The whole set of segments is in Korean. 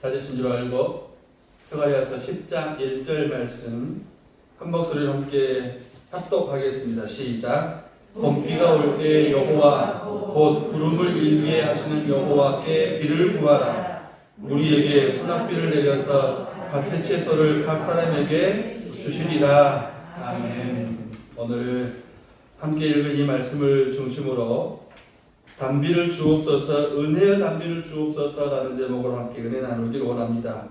찾으신 줄 알고 스가랴서 10장 1절 말씀 한 목소리로 함께 합독하겠습니다. 시작. 봄비가 올 때 여호와 곧 구름을 일비에 하시는 여호와께 비를 구하라. 우리에게 소낙비를 내려서 밭의 채소를 각 사람에게 주시리라. 아멘. 오늘 함께 읽은 이 말씀을 중심으로 단비를 주옵소서, 은혜의 단비를 주옵소서라는 제목으로 함께 은혜 나누기를 원합니다.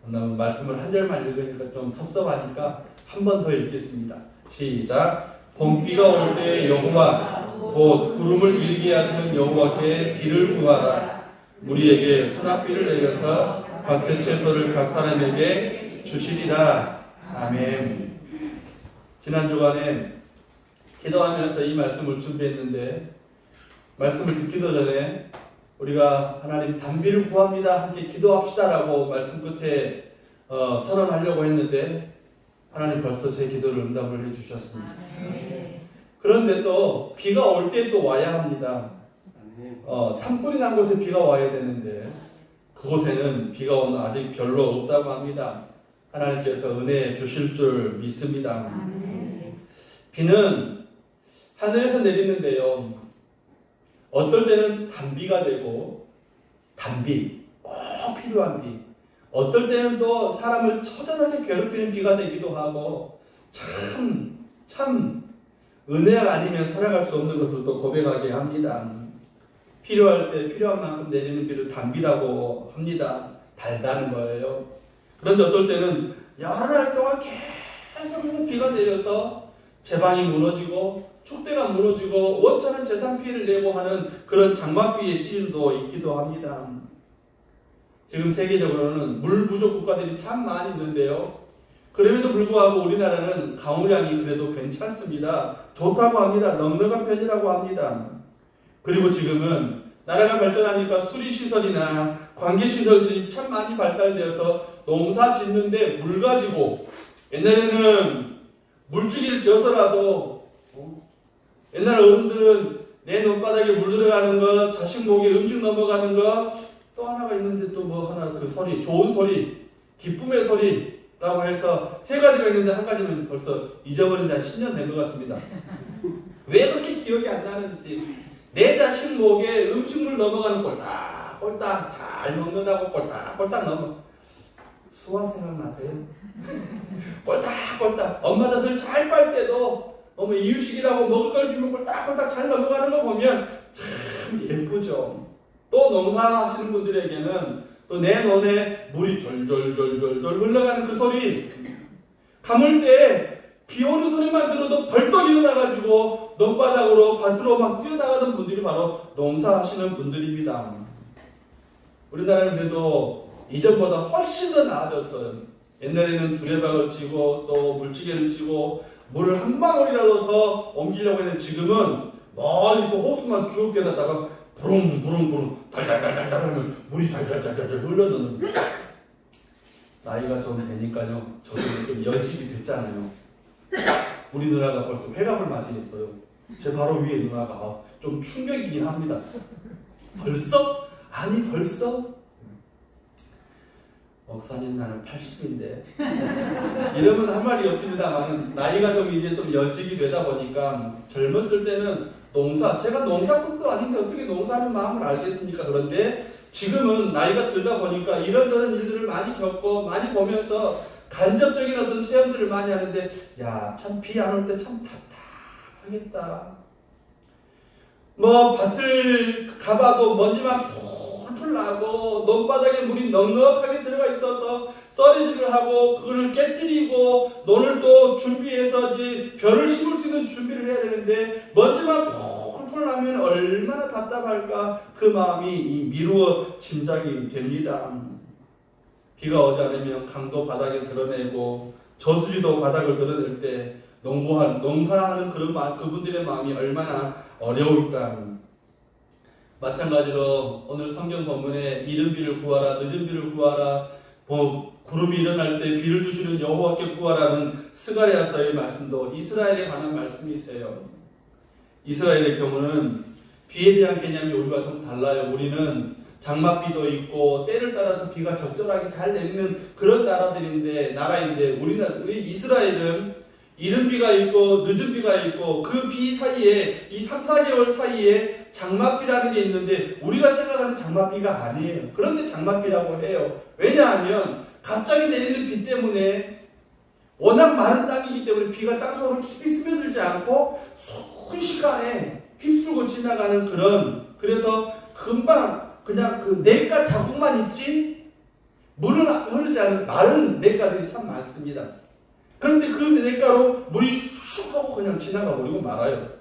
오늘 말씀을 한 절만 읽으니까 좀 섭섭하니까 한 번 더 읽겠습니다. 시작. 봄비가 올 때 여호와 곧 구름을 일게 하시는 여호와께 비를 구하라. 우리에게 소낙비를 내려서 밭의 채소를 각 사람에게 주시리라. 아멘. 지난 주간에 기도하면서 이 말씀을 준비했는데 말씀을 듣기도 전에 우리가 하나님 단비를 구합니다. 함께 기도합시다라고 말씀 끝에 선언하려고 했는데 하나님 벌써 제 기도를 응답을 해주셨습니다. 그런데 또 비가 올 때 또 와야 합니다. 산불이 난 곳에 비가 와야 되는데 그곳에는 비가 오늘 아직 별로 없다고 합니다. 하나님께서 은혜 주실 줄 믿습니다. 비는 하늘에서 내리는데요. 어떨 때는 단비가 되고 단비, 꼭 필요한 비. 어떨 때는 또 사람을 처절하게 괴롭히는 비가 되기도 하고 참 은혜가 아니면 살아갈 수 없는 것을 또 고백하게 합니다. 필요할 때 필요한 만큼 내리는 비를 단비라고 합니다. 달다는 거예요. 그런데 어떨 때는 여러 날 동안 계속해서 비가 내려서 제방이 무너지고 축대가 무너지고 원천한 재산 피해를 내고 하는 그런 장맛비의 시즌도 있기도 합니다. 지금 세계적으로는 물 부족 국가들이 참 많이 있는데요. 그럼에도 불구하고 우리나라는 강우량이 그래도 괜찮습니다. 좋다고 합니다. 넉넉한 편이라고 합니다. 그리고 지금은 나라가 발전하니까 수리시설이나 관계시설들이 참 많이 발달되어서 농사 짓는데 물 가지고 옛날에는 물줄기를 지어서라도 옛날 어른들은 내 논바닥에 물 들어가는 것, 자식 목에 음식 넘어가는 것, 또 하나가 있는데 또 뭐 하나 그 소리, 좋은 소리, 기쁨의 소리라고 해서 세 가지가 있는데 한 가지는 벌써 잊어버린 지 한 10년 된 것 같습니다. 왜 그렇게 기억이 안 나는지. 내 자식 목에 음식물 넘어가는 꼴딱 잘 먹는다고 꼴딱 넘어. 수화 생각나세요? 꼴딱 엄마들 잘 빨 때도 이유식이라고 먹을 걸 주면 꼴딱 잘 넘어가는 거 보면 참 예쁘죠. 또 농사하시는 분들에게는 또 내 논에 물이 졸졸 흘러가는 그 소리, 가물 때 비 오는 소리만 들어도 벌떡 일어나가지고 논바닥으로 밭으로 막 뛰어나가던 분들이 바로 농사하시는 분들입니다. 우리나라는 그래도 이전보다 훨씬 더 나아졌어요. 옛날에는 두레박을 치고 또 물찌개를 치고 물을 한 방울이라도 더 옮기려고 했는데 지금은 멀리서 호수만 쭉 깨놨다가 부릉부릉 달달달달 하면 물이 달달달달 흘러드는. 나이가 좀 되니까요. 저도 좀 연식이 됐잖아요. 우리 누나가 벌써 회갑을 맞이했어요. 제 바로 위에 누나가 좀 충격이긴 합니다. 벌써? 아니 벌써? 목사님 나는 80인데 이러면 한 말이 없습니다만 나이가 좀 이제 좀 연식이 되다 보니까 젊었을 때는 제가 농사꾼도 아닌데 어떻게 농사하는 마음을 알겠습니까? 그런데 지금은 나이가 들다 보니까 이런저런 일들을 많이 겪고 많이 보면서 간접적인 어떤 체험들을 많이 하는데 참 비 안 올 때 참 답답하겠다. 밭을 가봐도 먼지만 풀풀 나고 논바닥에 물이 넉넉하게 들어가 있어서 썰이질을 하고 그걸 깨뜨리고 논을 또 준비해서 이제 벼를 심을 수 있는 준비를 해야 되는데 먼지만 풀풀 나면 얼마나 답답할까. 그 마음이 미루어 짐작이 됩니다. 비가 오지 않으면 강도 바닥에 드러내고 저수지도 바닥을 드러낼 때 농사하는 그분들의 마음이 얼마나 어려울까. 마찬가지로 오늘 성경 본문에 이른 비를 구하라, 늦은 비를 구하라, 구름이 일어날 때 비를 주시는 여호와께 구하라는 스가랴서의 말씀도 이스라엘에 관한 말씀이세요. 이스라엘의 경우는 비에 대한 개념이 우리와 좀 달라요. 우리는 장맛비도 있고 때를 따라서 비가 적절하게 잘 내리는 그런 나라인데 우리 이스라엘은 이른 비가 있고 늦은 비가 있고 그 비 사이에 이 3, 4개월 사이에 장맛비라는 게 있는데 우리가 생각하는 장맛비가 아니에요. 그런데 장맛비라고 해요. 왜냐하면 갑자기 내리는 비 때문에 워낙 마른 땅이기 때문에 비가 땅속으로 깊이 스며들지 않고 순식간에 휩쓸고 지나가는 그래서 금방 그냥 그 냇가 자국만 있지 물은 흐르지 않는 마른 냇가들이 참 많습니다. 그런데 그 냇가로 물이 슉 하고 그냥 지나가 버리고 말아요.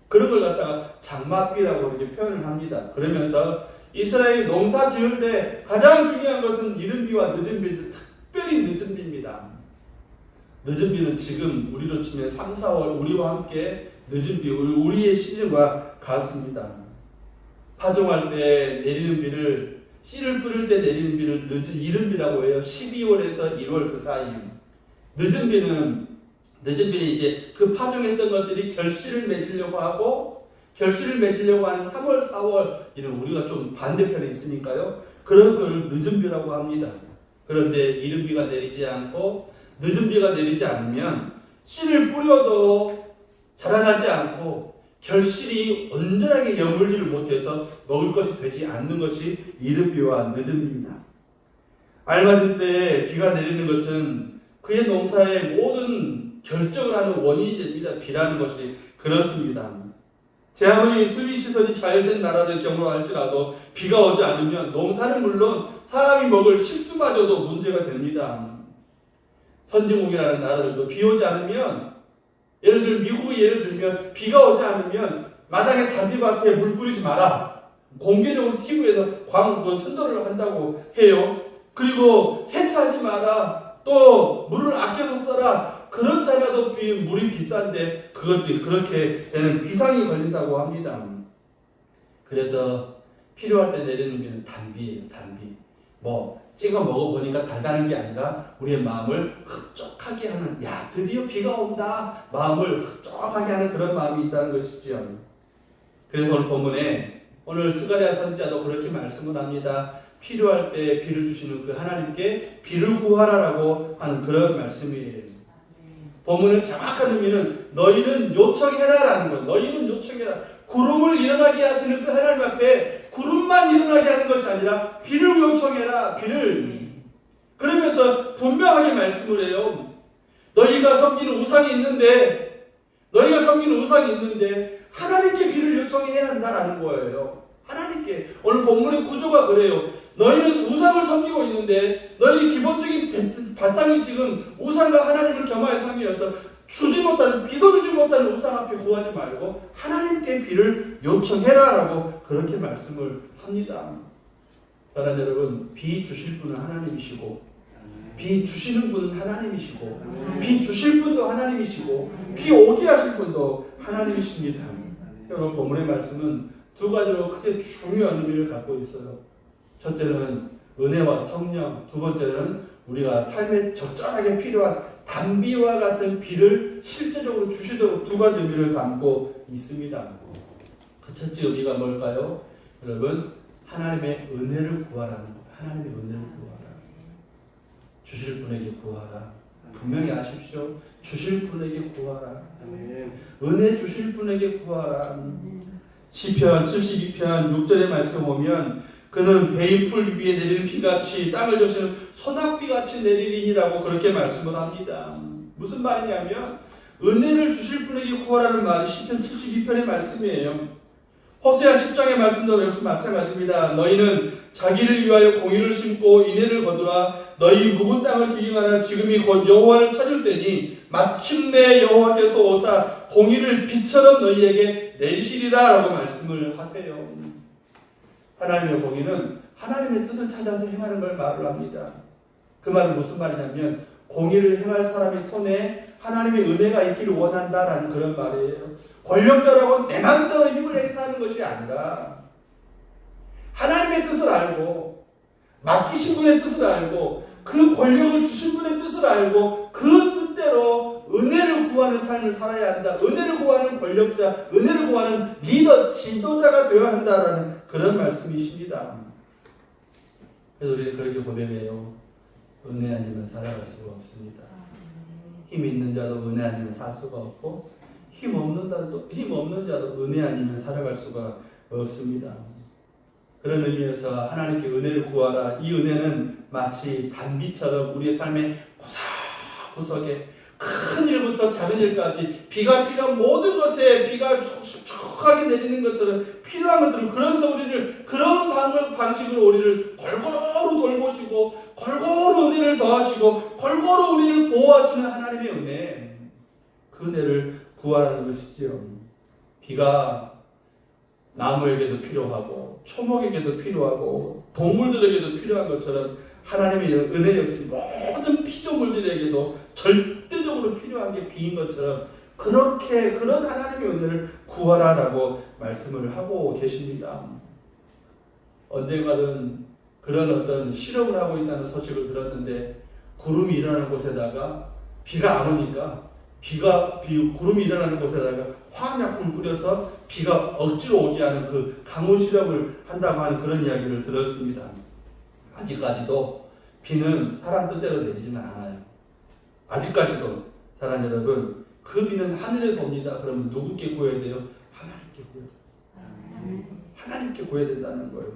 그런 걸 갖다가 장맛비라고 이렇게 표현을 합니다. 그러면서 이스라엘이 농사 지을 때 가장 중요한 것은 이른 비와 늦은 비인데 특별히 늦은 비입니다. 늦은 비는 지금 우리로 치면 3, 4월 우리와 함께 늦은 비, 우리의 시즌과 같습니다. 파종할 때 내리는 비를 씨를 뿌릴 때 내리는 비를 이른 비라고 해요. 12월에서 1월 그 사이. 늦은 비는 이제 그 파종했던 것들이 결실을 맺으려고 하고 결실을 맺으려고 하는 3월, 4월 이런 우리가 좀 반대편에 있으니까요. 그런 걸 늦은 비라고 합니다. 그런데 이른 비가 내리지 않고 늦은 비가 내리지 않으면 씨를 뿌려도 자라나지 않고 결실이 온전하게 여물지를 못해서 먹을 것이 되지 않는 것이 이른 비와 늦은 비입니다. 알맞은 때에 비가 내리는 것은 그의 농사의 모든 결정을 하는 원인이 됩니다. 비라는 것이 그렇습니다. 제 아무리 수리시설이 잘 된 나라들 경우로 할지라도 비가 오지 않으면 농사는 물론 사람이 먹을 식수마저도 문제가 됩니다. 선진국이라는 나라들도 비 오지 않으면 미국의 예를 들면 비가 오지 않으면 마당에 잔디밭에 물 뿌리지 마라. 공개적으로 TV에서 선도를 한다고 해요. 그리고 세차하지 마라. 또 물을 아껴서 써라. 그렇지 않아도 물이 비싼데 그것이 그렇게 되는 비상이 걸린다고 합니다. 그래서 필요할 때 내리는 비는 단비예요. 단비. 찍어 먹어보니까 달다는 게 아니라 우리의 마음을 흡족하게 하는, 드디어 비가 온다. 마음을 흡족하게 하는 그런 마음이 있다는 것이죠. 그래서 오늘 본문에 오늘 스가랴 선지자도 그렇게 말씀을 합니다. 필요할 때 비를 주시는 그 하나님께 비를 구하라라고 하는 그런 말씀이에요. 본문의 정확한 의미는 너희는 요청해라라는 거예요. 너희는 요청해라. 구름을 일어나게 하시는 그 하나님 앞에 구름만 일어나게 하는 것이 아니라 비를 요청해라. 비를. 그러면서 분명하게 말씀을 해요. 너희가 섬기는 우상이 있는데 하나님께 비를 요청해야 한다라는 거예요. 하나님께. 오늘 본문의 구조가 그래요. 너희는 우상을 섬기고 있는데 너희 기본적인 바탕이 지금 우상과 하나님을 겸하여 섬기어서 비도 주지 못하는 우상 앞에 구하지 말고 하나님께 비를 요청해라라고 그렇게 말씀을 합니다. 사랑하는 여러분, 비 주실 분은 하나님이시고 비 주시는 분은 하나님이시고 비 주실 분도 하나님이시고 비 오게 하실 분도 하나님이십니다. 여러분, 본문의 말씀은 두 가지로 크게 중요한 의미를 갖고 있어요. 첫째는 은혜와 성령, 두 번째는 우리가 삶에 적절하게 필요한 단비와 같은 비를 실제적으로 주시도록 두 가지 의미를 담고 있습니다. 그 첫째 의미가 뭘까요? 여러분, 하나님의 은혜를 구하라는 거예요. 하나님의 은혜를 구하라. 주실 분에게 구하라. 분명히 아십시오. 주실 분에게 구하라. 은혜 주실 분에게 구하라. 시편 72편 6절의 말씀 보면 그는 베이풀 위에 내리는 비같이 땅을 적시는 소낙비같이 내리리니라고 그렇게 말씀을 합니다. 무슨 말이냐면 은혜를 주실 분에게 구하라는 말이 시편 72편의 말씀이에요. 호세아 10장의 말씀도 역시 마찬가지입니다. 너희는 자기를 위하여 공의를 심고 인애를 거두라. 너희 묵은 땅을 기경하라. 지금이 곧 여호와를 찾을 때니 마침내 여호와께서 오사 공의를 비처럼 너희에게 내리시리라 라고 말씀을 하세요. 하나님의 공의는 하나님의 뜻을 찾아서 행하는 걸 말을 합니다. 그 말은 무슨 말이냐면 공의를 행할 사람의 손에 하나님의 은혜가 있기를 원한다라는 그런 말이에요. 권력자라고 내 마음대로 힘을 행사하는 것이 아니라 하나님의 뜻을 알고 맡기신 분의 뜻을 알고 그 권력을 주신 분의 뜻을 알고 그 뜻대로 은혜를 구하는 삶을 살아야 한다. 은혜를 구하는 권력자, 은혜를 구하는 리더, 지도자가 되어야 한다라는 그런 말씀이십니다. 그래서 우리는 그렇게 고백해요. 은혜 아니면 살아갈 수가 없습니다. 힘 있는 자도 은혜 아니면 살 수가 없고 힘 없는 자도 은혜 아니면 살아갈 수가 없습니다. 그런 의미에서 하나님께 은혜를 구하라. 이 은혜는 마치 단비처럼 우리의 삶의 구석구석에 큰 일부터 작은 일까지 비가 필요한 모든 것에 비가 축축하게 내리는 것처럼 필요한 것들을, 그래서 우리를 그런 방식으로 우리를 골고루 돌보시고 골고루 은혜를 더하시고 골고루 우리를 보호하시는 하나님의 은혜, 그 은혜를 구하라는 것이지요. 비가 나무에게도 필요하고 초목에게도 필요하고 동물들에게도 필요한 것처럼 하나님의 은혜 역시 모든 피조물들에게도 절대적으로 필요한 게 비인 것처럼 그런 하나님의 은혜를 구하라라고 말씀을 하고 계십니다. 언젠가는 그런 어떤 실험을 하고 있다는 소식을 들었는데, 구름이 일어나는 곳에다가 비가 안 오니까 구름이 일어나는 곳에다가 화학약품을 뿌려서 비가 억지로 오게 하는 그 강우 실험을 한다고 하는 그런 이야기를 들었습니다. 아직까지도 비는 사람 뜻대로 내리지는 않아요. 아직까지도 사랑 여러분, 그 비는 하늘에서 옵니다. 그러면 누구께 구해야 돼요? 하나님께 구해야 돼요. 하나님께 구해야 된다는 거예요.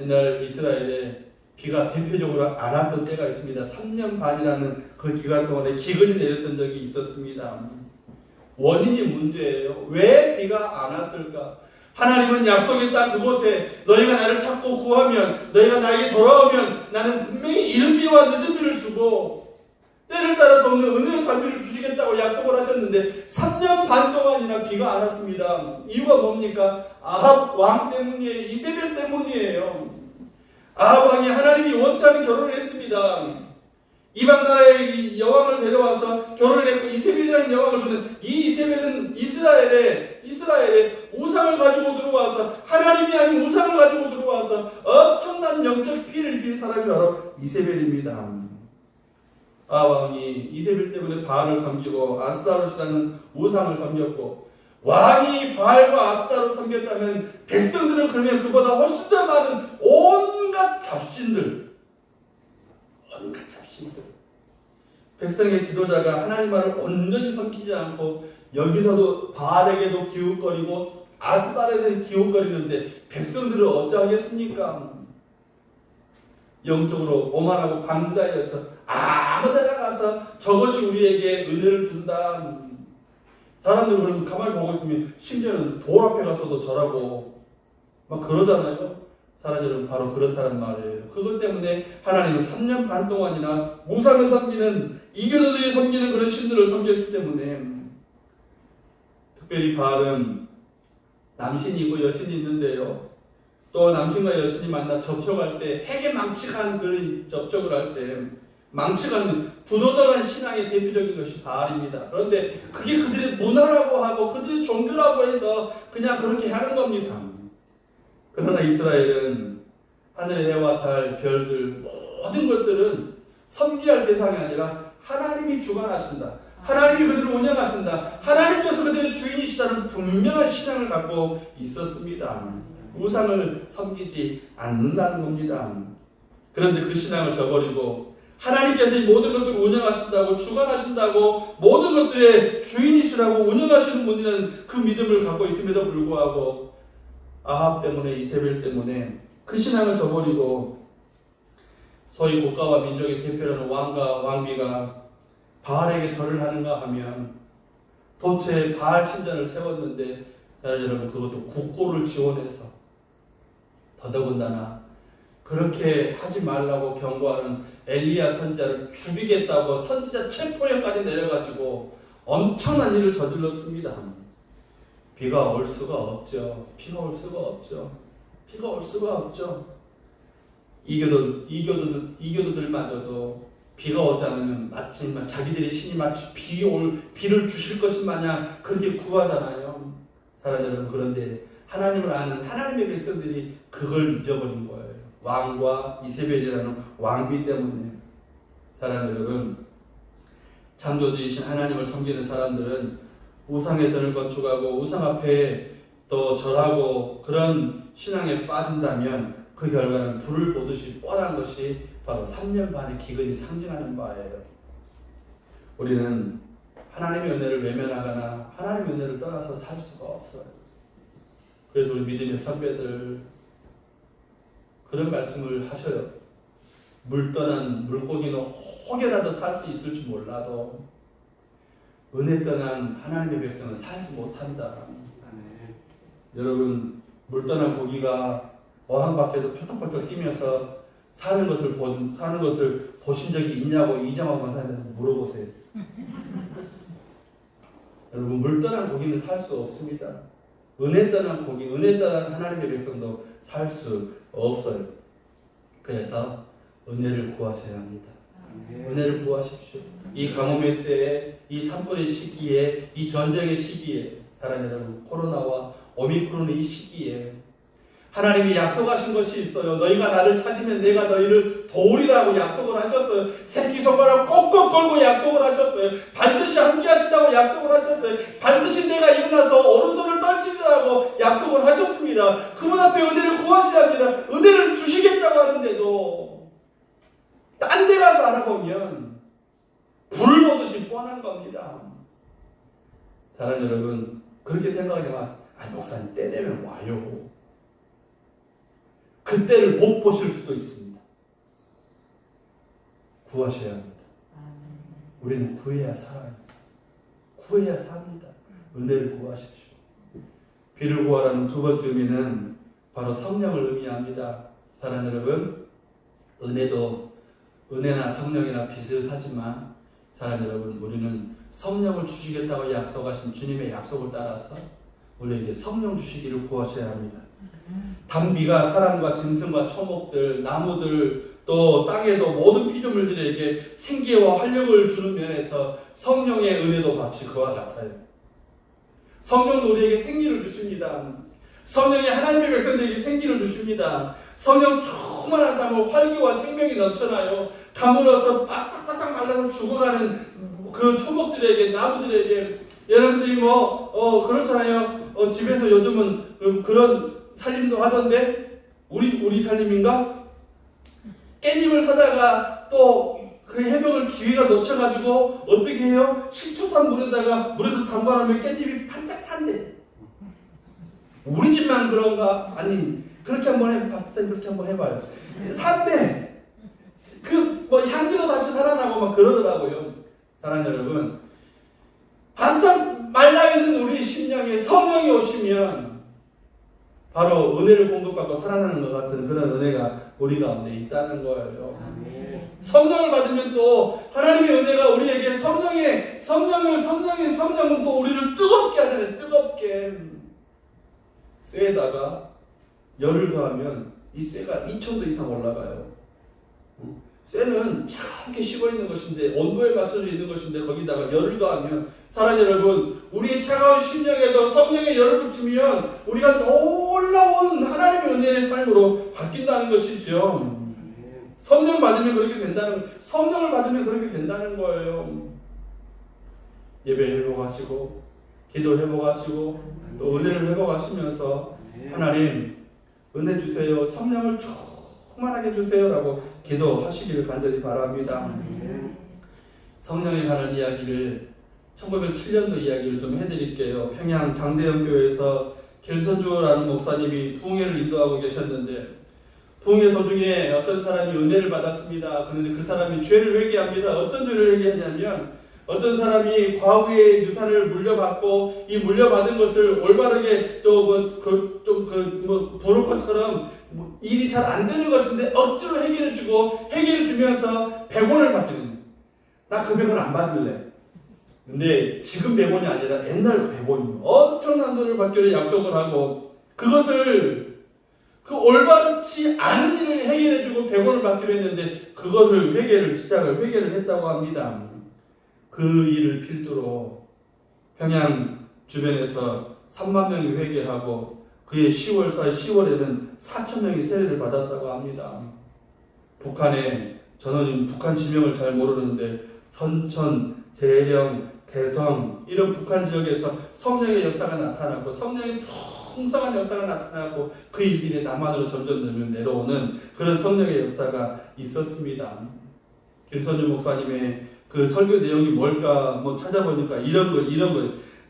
옛날 이스라엘에 비가 대표적으로 안 왔던 때가 있습니다. 3년 반이라는 그 기간 동안에 기근이 내렸던 적이 있었습니다. 원인이 문제예요. 왜 비가 안 왔을까? 하나님은 약속했다. 그곳에 너희가 나를 찾고 구하면, 너희가 나에게 돌아오면 나는 분명히 이른 비와 늦은 비를 주고 때를 따라 돕는 은혜의 단비를 주시겠다고 약속을 하셨는데 3년 반 동안이나 비가 안 왔습니다. 이유가 뭡니까? 아합 왕 때문이에요. 이세벨 때문이에요. 아합 왕이 하나님이 원치 않은 결혼을 했습니다. 이방 나라의 여왕을 데려와서 결혼을 했고, 이세벨이라는 여왕을 두는 이 이세벨은 이스라엘에 우상을 가지고 들어와서, 하나님이 아닌 우상을 가지고 들어와서 엄청난 영적 피해를 입힌 사람이 바로 이세벨입니다. 아합 왕이 이세벨 때문에 바알을 섬기고 아스타롯이라는 우상을 섬겼고, 왕이 바알과 아스타롯을 섬겼다면 백성들은 그러면 그보다 훨씬 더 많은 온갖 잡신들, 백성의 지도자가 하나님 말을 온전히 섬기지 않고 여기서도 바알에게도 기웃거리고 아스타롯에도 기웃거리는데 백성들은 어찌하겠습니까? 영적으로 오만하고 방자해서 아무 데나 가서 저것이 우리에게 은혜를 준다. 사람들은 그러면 가만히 보고 있으면 심지어는 돌 앞에 가서도 절하고 막 그러잖아요. 사람들은 바로 그렇다는 말이에요. 그것 때문에 하나님은 3년 반 동안이나 우상을 섬기는, 이교도들이 섬기는 그런 신들을 섬겼기 때문에, 특별히 바알은 남신이 있고 여신이 있는데요. 또 남신과 여신이 만나 접촉할 때, 핵에 망측한 그런 접촉을 할 때 망측한 부도덕한 신앙의 대표적인 것이 바알입니다. 그런데 그게 그들의 문화라고 하고 그들의 종교라고 해서 그냥 그렇게 하는 겁니다. 그러나 이스라엘은 하늘의 해와 달, 별들 모든 것들은 섬기할 대상이 아니라 하나님이 주관하신다. 하나님이 그들을 운영하신다. 하나님께서 그들의 주인이시다는 분명한 신앙을 갖고 있었습니다. 우상을 섬기지 않는다는 겁니다. 그런데 그 신앙을 저버리고 하나님께서 이 모든 것들을 운영하신다고, 주관하신다고, 모든 것들의 주인이시라고 운영하시는 분이라는 그 믿음을 갖고 있음에도 불구하고 아합 때문에, 이세벨 때문에 그 신앙을 저버리고 소위 국가와 민족의 대표라는 왕과 왕비가 바알에게 절을 하는가 하면 도처에 바알 신전을 세웠는데, 여러분, 그것도 국고를 지원해서, 더더군다나 그렇게 하지 말라고 경고하는 엘리야 선지자를 죽이겠다고 선지자 체포령까지 내려가지고 엄청난 일을 저질렀습니다. 비가 올 수가 없죠. 비가 올 수가 없죠. 비가 올 수가 없죠. 이교도들마저도 비가 오지 않으면 마치 자기들의 신이 마치 비를 주실 것인 마냥 그렇게 구하잖아요. 사랑 여러분, 그런데 하나님을 아는 하나님의 백성들이 그걸 잊어버린 거예요. 왕과 이세벨이라는 왕비 때문에. 사랑 여러분, 창조주이신 하나님을 섬기는 사람들은 우상의 전을 건축하고 우상 앞에 또 절하고 그런 신앙에 빠진다면 그 결과는 불을 보듯이 뻔한 것이 바로 3년 반의 기근이 상징하는 바예요. 우리는 하나님의 은혜를 외면하거나 하나님의 은혜를 떠나서 살 수가 없어요. 그래서 우리 믿음의 선배들 그런 말씀을 하셔요. 물 떠난 물고기는 혹여라도 살 수 있을지 몰라도 은혜 떠난 하나님의 백성은 살지 못한다. 여러분, 물 떠난 고기가 어항 밖에서 펄떡펄떡 뛰면서 사는 것을 보신 적이 있냐고 이정환 권사님한테 물어보세요. 여러분, 물 떠난 고기는 살 수 없습니다. 은혜 떠난 고기, 은혜 떠난 하나님의 백성도 살 수 없어요. 그래서 은혜를 구하셔야 합니다. 은혜를 구하십시오. 이 가뭄의 때에, 이 산불의 시기에, 이 전쟁의 시기에, 사랑하는 여러분, 코로나와 오미크론의 이 시기에 하나님이 약속하신 것이 있어요. 너희가 나를 찾으면 내가 너희를 도우리라고 약속을 하셨어요. 새끼손가락 꼭꼭 걸고 약속을 하셨어요. 반드시 함께 하신다고 약속을 하셨어요. 반드시 내가 일어나서 오른손을 떨치리라고 약속을 하셨습니다. 그분 앞에 은혜를 구하셔야 합니다. 은혜를 주시겠다고 하는데도 딴 데 가서 알아보면 불 보듯이 뻔한 겁니다. 사랑하는 여러분, 그렇게 생각하지 마세요. 아니, 목사님 때 되면 와요. 그때를 못 보실 수도 있습니다. 구하셔야 합니다. 우리는 구해야 살아요. 구해야 삽니다. 은혜를 구하십시오. 비를 구하라는 두 번째 의미는 바로 성령을 의미합니다. 사랑하는 여러분, 은혜나 성령이나 비슷하지만 사랑하는 여러분, 우리는 성령을 주시겠다고 약속하신 주님의 약속을 따라서 우리에게 성령 주시기를 구하셔야 합니다. 단비가 사람과 짐승과 초목들, 나무들, 또 땅에도 모든 피조물들에게 생기와 활력을 주는 면에서 성령의 은혜도 마치 그와 같아요. 성령은 우리에게 생기를 주십니다. 성령이 하나님의 백성들에게 생기를 주십니다. 성령 충만한 삶은 활기와 생명이 넘쳐나요. 가물어서 바싹바싹 말라서 죽어가는 그 초목들에게, 나무들에게, 여러분들이 그렇잖아요. 집에서 요즘은 그런 살림도 하던데, 우리 살림인가? 깻잎을 사다가 또 그 해먹을 기회가 놓쳐가지고 어떻게 해요? 식초산 물에서 담가놓으면 깻잎이 반짝 산대. 우리 집만 그런가? 아니, 그렇게 한번 박사님 그렇게 한번 해봐요. 산대. 향기도 다시 살아나고 막 그러더라고요. 사랑하는 여러분, 바싹 말라있는 우리 심령에 성령이 오시면 바로 은혜를 공급받고 살아나는 것 같은 그런 은혜가 우리 가운데 있다는 거예요. 성령을 받으면 또 하나님의 은혜가 우리에게 성령은 또 우리를 뜨겁게 하잖아요. 뜨겁게. 쇠에다가 열을 가하면 이 쇠가 2,000도 이상 올라가요. 쇠는 차갑게 식어 있는 것인데, 온도에 맞춰져 있는 것인데, 거기다가 열을 가하면, 사랑하는 여러분, 우리의 차가운 심령에도 성령의 열을 붙이면 우리가 놀라운 하나님의 은혜의 삶으로 바뀐다는 것이죠. 성령을 받으면 그렇게 된다는 거예요. 예배 회복하시고, 기도 회복하시고, 또 은혜를 회복하시면서 하나님 은혜 주세요, 성령을 충만하게 주세요라고 기도하시기를 간절히 바랍니다. 성령에 관한 이야기를 1907년도 이야기를 좀 해드릴게요. 평양 장대영교회에서 길선주라는 목사님이 부흥회를 인도하고 계셨는데, 부흥회 도중에 어떤 사람이 은혜를 받았습니다. 그런데 그 사람이 죄를 회개합니다. 어떤 죄를 회개하냐면, 어떤 사람이 과거의 유산을 물려받고 이 물려받은 것을 올바르게 브로커처럼 일이 잘 안 되는 것인데 억지로 해결해주고 해결해주면서 100원을 받기는 거예요. 나 그 100원 안 받을래. 근데 지금 100원이 아니라 옛날 그 100원이요. 엄청난 돈을 받기로 약속을 하고 그것을 올바르지 않은 일을 해결해주고 100원을 받기로 했는데 그것을 시작을 회개를 했다고 합니다. 그 일을 필두로 평양 주변에서 3만 명이 회개하고 그의 10월에는 4천 명이 세례를 받았다고 합니다. 저는 북한 지명을 잘 모르는데 선천, 재령, 대성 이런 북한 지역에서 성령의 역사가 나타나고 성령의 풍성한 역사가 나타나고 그 일들이 남한으로 점점 내려오는 그런 성령의 역사가 있었습니다. 김선주 목사님의 그 설교 내용이 뭘까 찾아보니까 이런 거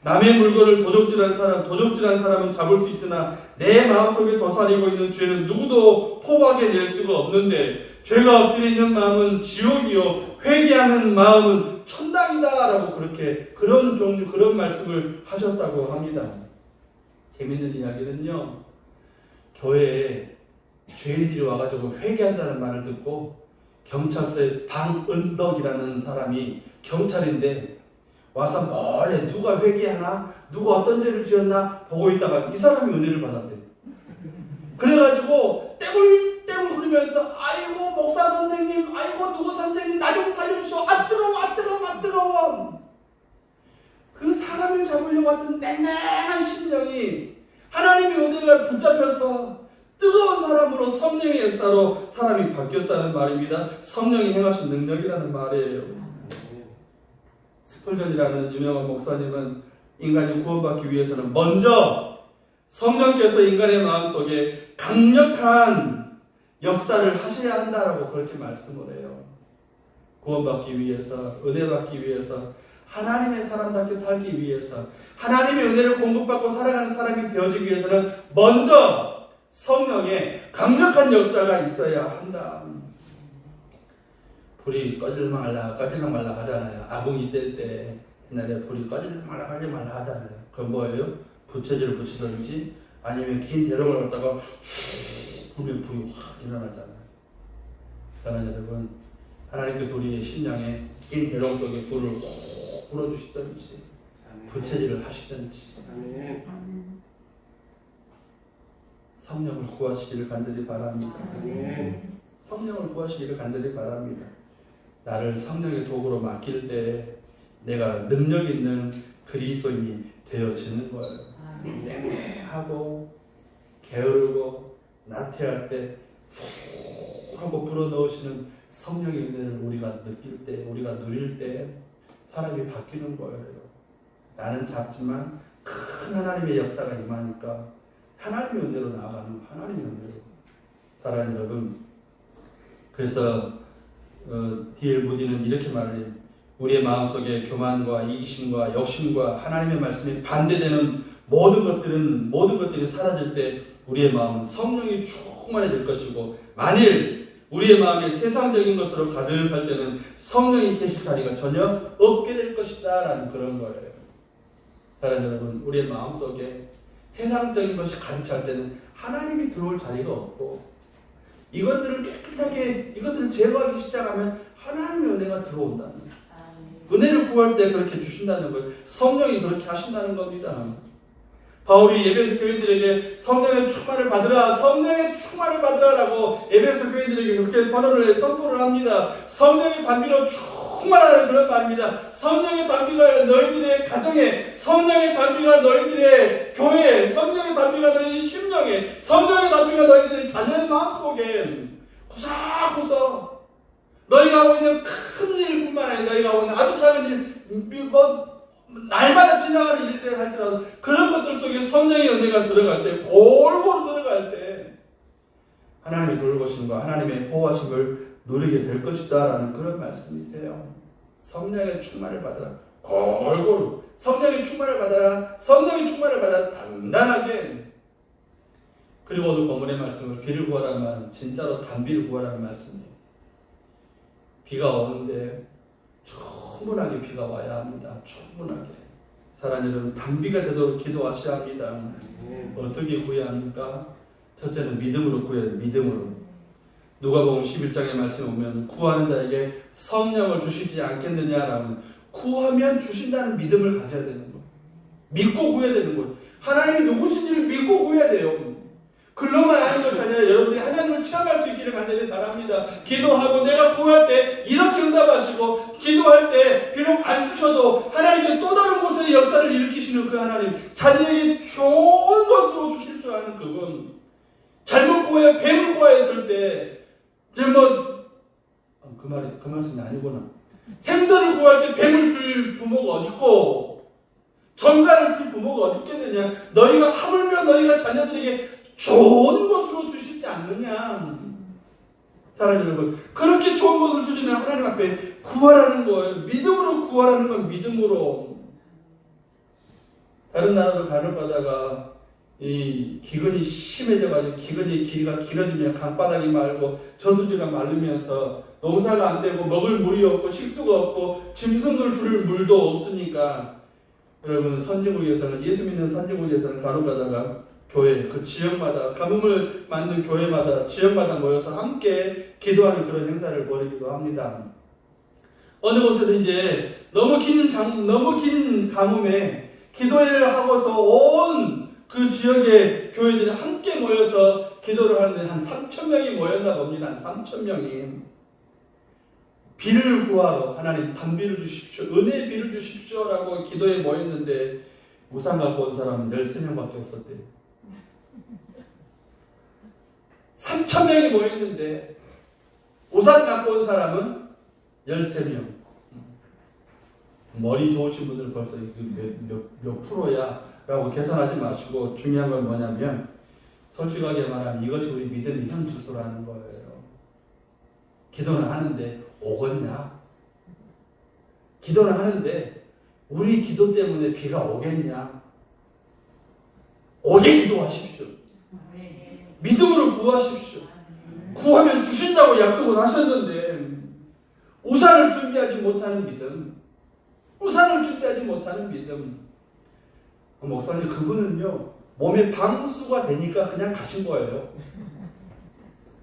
남의 물건을 도적질한 사람은 잡을 수 있으나 내 마음속에 도사리고 있는 죄는 누구도 포박해 낼 수가 없는데 죄가 엎드려 있는 마음은 지옥이요 회개하는 마음은 천당이다 라고 그런 말씀을 하셨다고 합니다. 재밌는 이야기는요, 교회에 죄인들이 와가지고 회개한다는 말을 듣고 경찰서에 방은덕이라는 사람이 경찰인데 와서 몰래 누가 회개하나 누가 어떤 죄를 지었나 보고 있다가 이 사람이 은혜를 받았대. 그래가지고 떼굴떼굴 부르면서 아이고 목사 선생님, 아이고 누구 선생님 나 좀 살려주시오. 아 뜨거워. 그 사람을 잡으려고 하던 냉랭한 심령이 하나님의 은혜가 붙잡혀서 뜨거운 사람으로 성령의 역사로 사람이 바뀌었다는 말입니다. 성령이 행하신 능력이라는 말이에요. 스펄전이라는 유명한 목사님은 인간이 구원받기 위해서는 먼저 성령께서 인간의 마음속에 강력한 역사를 하셔야 한다라고 그렇게 말씀을 해요. 구원받기 위해서, 은혜 받기 위해서, 하나님의 사람답게 살기 위해서, 하나님의 은혜를 공급받고 살아가는 사람이 되어지기 위해서는 먼저 성령의 강력한 역사가 있어야 한다. 불이 꺼질랑 말라 하잖아요. 아궁이 뗄 때 옛날에 불이 꺼질랑 말라 하잖아요. 그건 뭐예요? 부채질을 붙이든지 아니면 긴 대롱을 갖다가 불면 불이 확 일어나잖아요. 사랑하는 여러분, 하나님께서 우리의 심령에 긴 대롱 속에 불을 확 불어주시든지 부채질을 하시든지 성령을 구하시기를 간절히 바랍니다. 성령을 구하시기를 간절히 바랍니다. 나를 성령의 도구로 맡길 때 내가 능력 있는 그리스도인이 되어지는 거예요. 하고 게으르고 나태할 때 푹 하고 불어넣으시는 성령의 은혜를 우리가 느낄 때, 우리가 누릴 때 사람이 바뀌는 거예요. 나는 작지만 큰 하나님의 역사가 임하니까 하나님의 은혜로 나아가는 하나님의 은혜로. 사랑하는 여러분, 그래서 D.L. 무디는 이렇게 말을 해요. 우리의 마음속에 교만과 이기심과 욕심과 하나님의 말씀이 반대되는 모든 것들이 사라질 때 우리의 마음은 성령이 충만해질 것이고, 만일 우리의 마음이 세상적인 것으로 가득할 때는 성령이 계실 자리가 전혀 없게 될 것이다 라는 그런 거예요. 사랑하는 여러분, 우리의 마음속에 세상적인 것이 가득 찰 때는 하나님이 들어올 자리가 없고, 이것들을 깨끗하게 이것들을 제거하기 시작하면 하나님의 은혜가 들어온다는 거예요. 은혜를 구할 때 그렇게 주신다는 거예요. 성령이 그렇게 하신다는 겁니다. 바울이 에베소 교인들에게 성령의 충만을 받으라라고 에베소 교인들에게 그렇게 선포를 합니다. 성령의 단비로 충만하라는 그런 말입니다. 성령의 단비가 너희들의 가정에, 성령의 단비가 너희들의 교회에, 성령의 단비가 너희들의 심령에, 성령의 단비가 너희들의 자녀의 마음속에 구석구석 너희가 하고 있는 큰 일뿐만 아니라 너희가 하고 있는 아주 작은 일, 날마다 지나가는 일들을 할지라도 그런 것들 속에 성령의 은혜가 들어갈 때, 골고루 들어갈 때 하나님의 돌보심과 하나님의 보호하심을 누리게 될 것이다 라는 그런 말씀이세요. 성령의 충만을 받아라. 골고루 성령의 충만을 받아라. 성령의 충만을 받아 단단하게. 그리고 오늘 본문의 말씀은 비를 구하라는 말은 진짜로 단비를 구하라는 말씀이에요. 비가 오는데 충분하게 비가 와야 합니다. 충분하게. 사랑하는 여러분, 단비가 되도록 기도하셔야 합니다. 어떻게 구해야 합니까? 첫째는 믿음으로 구해야 돼요. 믿음으로. 누가복음 11장의 말씀에 보면 구하는 자에게 성령을 주시지 않겠느냐라는, 구하면 주신다는 믿음을 가져야 되는 거예요. 믿고 구해야 되는 거예요. 하나님이 누구신지를 믿고 구해야 돼요. 글로만 하는 것이 아니라 여러분들이 하나님을 체험할 수 있기를 간절히 바랍니다. 기도하고 내가 구할 때 이렇게 응답하시고, 기도할 때 비록 안 주셔도 하나님께 또 다른 곳에 역사를 일으키시는 그 하나님, 자녀에게 좋은 것으로 주실 줄 아는 그분, 잘못 구해 뱀을 구하였을 때 그 말씀이 아니구나. 생선을 구할 때 뱀을 줄 부모가 어딨고 전갈을 줄 부모가 어디 있겠느냐. 너희가 하물며 너희가 자녀들에게 좋은 것으로 주시지 않느냐. 사랑하는 여러분, 그렇게 좋은 것을 주시는 하나님 앞에 구하라는 거예요. 믿음으로 구하라는 건 믿음으로. 다른 나라로 가려가다가 이 기근이 심해져가지고 기근이 길이가 길어지면 강바닥이 말고 저수지가 마르면서 농사가 안 되고 먹을 물이 없고 식수가 없고 짐승들 줄 물도 없으니까 여러분 선진국에서는 예수 믿는 선진국에서는 가려가다가 교회 그 지역마다 가뭄을 만든 교회마다 지역마다 모여서 함께 기도하는 그런 행사를 벌이기도 합니다. 어느 곳에서 이제 너무 긴 가뭄에 기도회를 하고서 온 그 지역의 교회들이 함께 모여서 기도를 하는데 한 3,000명이 모였나 봅니다. 한 3,000명이. 비를 구하러 하나님 단비를 주십시오. 은혜의 비를 주십시오라고 기도에 모였는데 우산 갖고 온 사람은 13명밖에 없었대요. 3,000명이 모였는데 우산 갖고 온 사람은 13명. 머리 좋으신 분들은 벌써 몇 프로야? 라고 계산하지 마시고 중요한 건 뭐냐면 솔직하게 말하면 이것이 우리 믿음의 현주소라는 거예요. 기도는 하는데 오겠냐? 기도는 하는데 우리 기도 때문에 비가 오겠냐? 오게 기도하십시오. 믿음으로 구하십시오. 구하면 주신다고 약속을 하셨는데 우산을 준비하지 못하는 믿음, 우산을 준비하지 못하는 믿음. 목사님 그분은요 몸에 방수가 되니까 그냥 가신 거예요.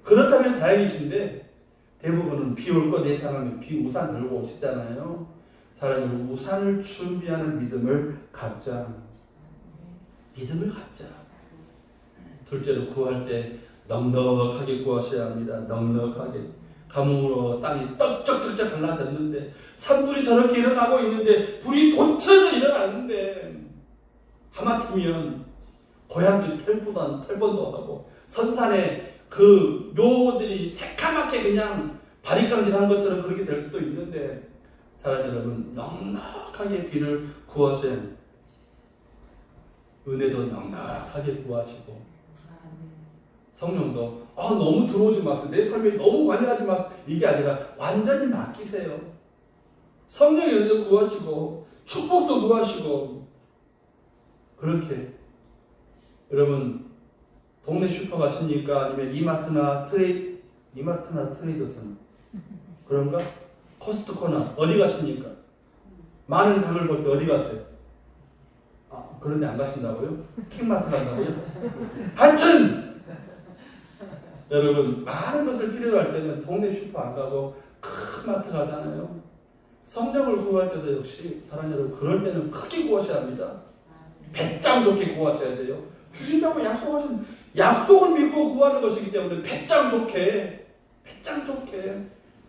그렇다면 다행이신데 대부분은 비 올 것 예상하면 비 우산 들고 오시잖아요. 사랑하는 우산을 준비하는 믿음을 갖자. 믿음을 갖자. 둘째로 구할 때 넉넉하게 구하셔야 합니다. 넉넉하게. 가뭄으로 땅이 떡적떡적 갈라졌는데 산불이 저렇게 일어나고 있는데 불이 도처에서 일어났는데 하마터면 고향집 탈번도 하고 선산에 그 묘들이 새까맣게 그냥 바리깡질한 것처럼 그렇게 될 수도 있는데 사랑하는 여러분 넉넉하게 비를 구하셔야 합니다. 은혜도 넉넉하게 구하시고 성령도 너무 들어오지 마세요. 내 삶에 너무 관여하지 마세요. 이게 아니라 완전히 맡기세요. 성령의 은혜도 구하시고 축복도 구하시고 그렇게 여러분 동네 슈퍼 가십니까? 아니면 이마트나 트레이더슨 그런가? 코스트코나 어디 가십니까? 많은 장을 볼 때 어디 가세요? 그런데 안 가신다고요? 킹마트 간다고요? 하여튼 여러분 많은 것을 필요로 할 때는 동네 슈퍼 안 가고 큰 마트 가잖아요. 성령을 구할 때도 역시 사랑하는 여러분 그럴 때는 크게 구하셔야 합니다. 배짱 좋게 구하셔야 돼요. 주신다고 약속하신 약속을 믿고 구하는 것이기 때문에 배짱 좋게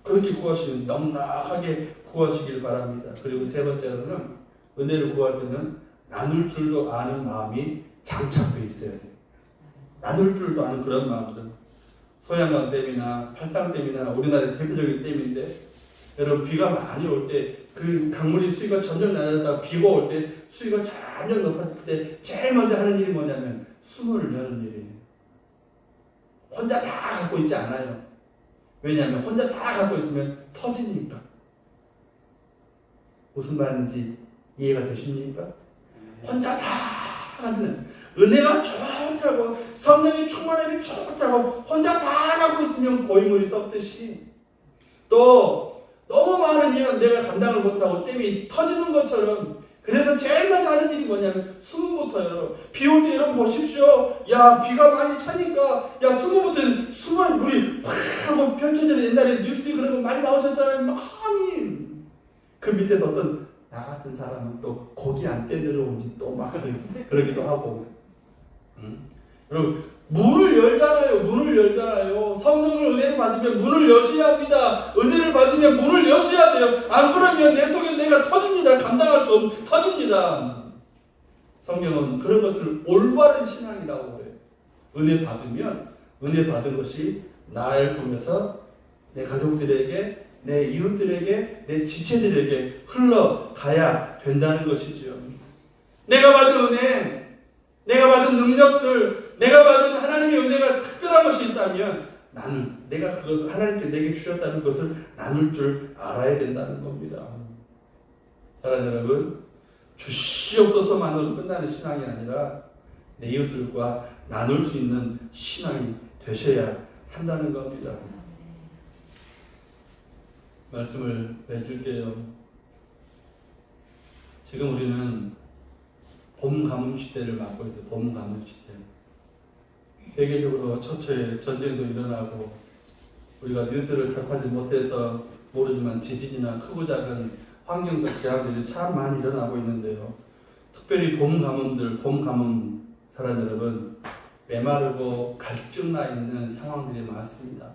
그렇게 구하시면 넉넉하게 구하시길 바랍니다. 그리고 세 번째로는 은혜를 구할 때는 나눌 줄도 아는 마음이 장착되어 있어야 돼요. 나눌 줄도 아는 그런 마음들. 소양강 댐이나 팔당댐이나 우리나라의 대표적인 댐인데 여러분 비가 많이 올 때 그 강물이 수위가 점점 낮아졌다가 비가 올 때 수위가 점점 높아질 때 제일 먼저 하는 일이 뭐냐면 수문을 여는 일이에요. 혼자 다 갖고 있지 않아요. 왜냐하면 혼자 다 갖고 있으면 터지니까. 무슨 말인지 이해가 되십니까? 혼자 다 가지는 은혜가 좋다고 성령이 충만하게 좋다고 혼자 다 갖고 있으면 고인물이 썩듯이 또 너무 많으면 내가 감당을 못하고 댐이 터지는 것처럼 그래서 제일 먼저 하는 일이 뭐냐면 수문부터요. 비 올 때 여러분 보십시오. 야 비가 많이 차니까 야 수문부터 수문 물이 팍 하고 펼쳐지는 옛날에 뉴스에 그런 거 많이 나오셨잖아요. 많이 그 밑에서 어떤 나 같은 사람은 또 고기 안 떼들어오지 또 막 그러기도 하고 여러분 문을 열잖아요. 성령을 은혜를 받으면 문을 여셔야 합니다. 은혜를 받으면 문을 여셔야 돼요. 안 그러면 내 속에 내가 터집니다. 감당할 수 없는 터집니다. 성경은 그런 것을 올바른 신앙이라고 그래요. 은혜 받으면 은혜 받은 것이 나를 통해서 내 가족들에게 내 이웃들에게, 내 지체들에게 흘러가야 된다는 것이죠. 내가 받은 은혜, 내가 받은 능력들, 내가 받은 하나님의 은혜가 특별한 것이 있다면 내가 그것을 하나님께 내게 주셨다는 것을 나눌 줄 알아야 된다는 겁니다. 사랑하는 여러분, 주시옵소서만으로 끝나는 신앙이 아니라 내 이웃들과 나눌 수 있는 신앙이 되셔야 한다는 겁니다. 말씀을 맺을게요. 지금 우리는 봄 가뭄 시대를 맞고 있어요. 봄 가뭄 시대. 세계적으로 처처에 전쟁도 일어나고 우리가 뉴스를 접하지 못해서 모르지만 지진이나 크고 작은 환경적 재앙들이 참 많이 일어나고 있는데요. 특별히 봄 가뭄 사랑 여러분, 메마르고 갈증나 있는 상황들이 많습니다.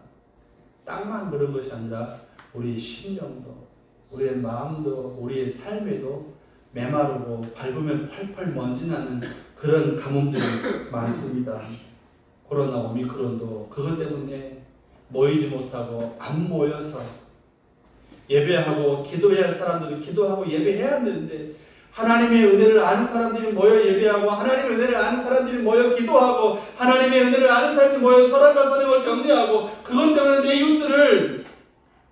땅만 그런 것이 아니라 우리 심령도, 우리의 마음도, 우리의 삶에도 메마르고 밟으면 펄펄 먼지 나는 그런 가뭄들이 많습니다. 코로나 오미크론도 그것 때문에 모이지 못하고 안 모여서 예배하고 기도해야 할 사람들은 기도하고 예배해야 되는데 하나님의 은혜를 아는 사람들이 모여 예배하고 하나님의 은혜를 아는 사람들이 모여 기도하고 하나님의 은혜를 아는 사람들이 모여 사랑과 선행을 격려하고 그것 때문에 내 이웃들을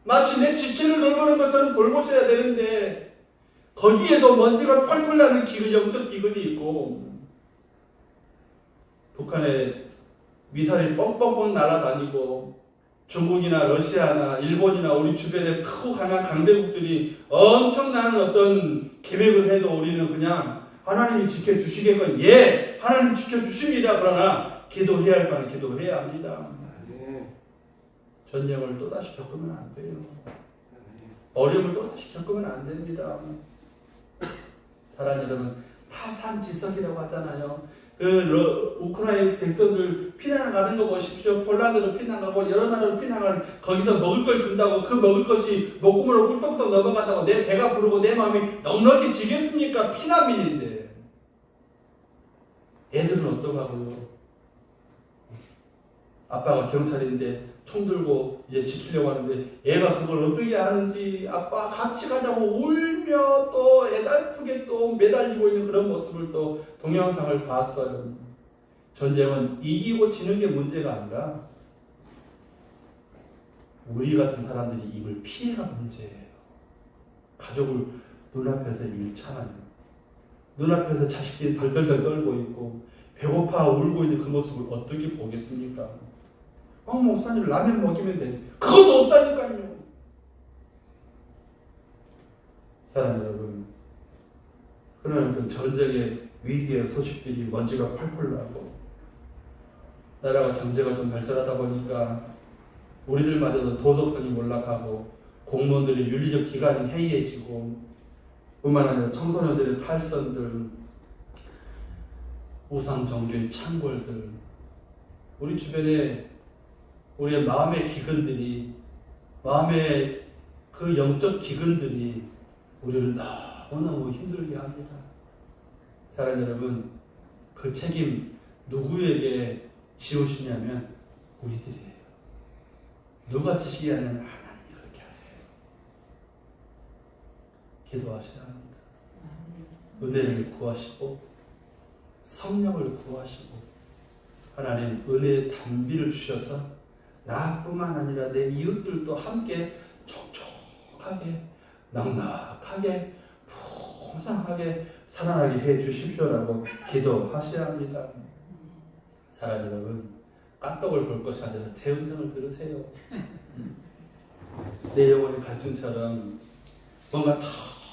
마치 내 지체를 돌보는 것처럼 돌보셔야 되는데 거기에도 먼지가 펄펄 나는 영적 기근이 있고 북한에 미사일이 뻥뻥뻥 날아다니고 중국이나 러시아나 일본이나 우리 주변에 크고 강한 강대국들이 엄청난 어떤 계획을 해도 우리는 그냥 하나님이 지켜주시겠건 하나님 지켜주십니다. 그러나 기도해야 할 바는 기도해야 합니다. 전쟁을 또다시 겪으면 안 돼요. 어려움을 또다시 겪으면 안 됩니다. 사랑하는 여러분, 타산지석이라고 하잖아요. 우크라이나 백성들 피난가는 거 보십시오. 폴란드로 피난가고 여러 나라로 피난가는 거기서 먹을 걸 준다고 그 먹을 것이 목구멍으로 꿀떡꿀떡 넘어간다고 내 배가 부르고 내 마음이 넉넉해지겠습니까? 피난민인데. 애들은 어떡하고요? 아빠가 경찰인데 총 들고 이제 지키려고 하는데 얘가 그걸 어떻게 하는지 아빠 같이 가자고 울며 또 애달프게 또 매달리고 있는 그런 모습을 또 동영상을 봤어요. 전쟁은 이기고 지는 게 문제가 아니라 우리 같은 사람들이 이걸 피해가 문제예요. 가족을 눈앞에서 잃잖아요. 눈앞에서 자식들이 덜덜덜 떨고 있고 배고파 울고 있는 그 모습을 어떻게 보겠습니까? 목사님 라면 먹이면 되지. 그것도 없다니까요. 사랑하는 여러분, 그런 전쟁의 위기의 소식들이 먼지가 펄펄 나고 나라가 경제가 좀 발전하다 보니까 우리들마저도 도덕성이 몰락하고 공무원들의 윤리적 기간이 해이해지고 뿐만 아니라 청소년들의 탈선들, 우상 종교의 창궐들, 우리 주변에 우리의 마음의 기근들이, 마음의 그 영적 기근들이 우리를 너무너무 힘들게 합니다. 사랑하는 여러분, 그 책임 누구에게 지우시냐면 우리들이에요. 누가 지시게 하냐면 하나님이 그렇게 하세요. 기도하셔야 합니다. 은혜를 구하시고 성령을 구하시고 하나님 은혜의 단비를 주셔서 나뿐만 아니라 내 이웃들도 함께 촉촉하게 넉넉하게 풍성하게 살아나게 해 주십시오라고 기도하셔야 합니다. 사랑하는 여러분, 까떡을 볼 것이 아니라 제 음성을 들으세요. 내 영혼의 갈증처럼 뭔가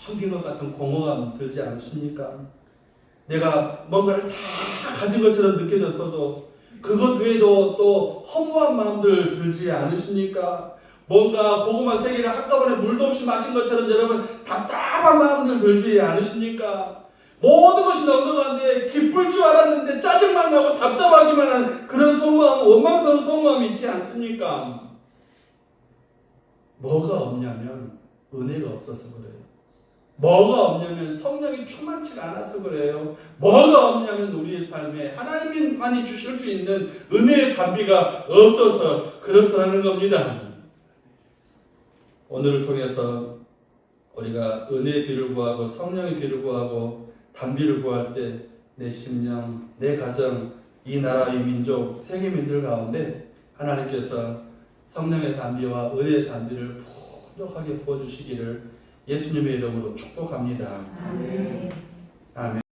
텅 빈 것 같은 공허감 들지 않으십니까? 내가 뭔가를 다 가진 것처럼 느껴졌어도 그것 외에도 또 허무한 마음들 들지 않으십니까? 뭔가 고구마 3개를 한꺼번에 물도 없이 마신 것처럼 여러분 답답한 마음들 들지 않으십니까? 모든 것이 넉넉한데 기쁠 줄 알았는데 짜증만 나고 답답하기만 한 그런 속마음, 원망스러운 속마음이 있지 않습니까? 뭐가 없냐면 은혜가 없어서 그래요. 뭐가 없냐면 성령이 충만치가 않아서 그래요. 뭐가 없냐면 우리의 삶에 하나님만이 주실 수 있는 은혜의 단비가 없어서 그렇다는 겁니다. 오늘을 통해서 우리가 은혜의 비를 구하고 성령의 비를 구하고 단비를 구할 때 내 심령, 내 가정, 이 나라, 이 민족, 세계민들 가운데 하나님께서 성령의 단비와 은혜의 단비를 풍족하게 부어주시기를 예수님의 이름으로 축복합니다. 아멘. 아멘.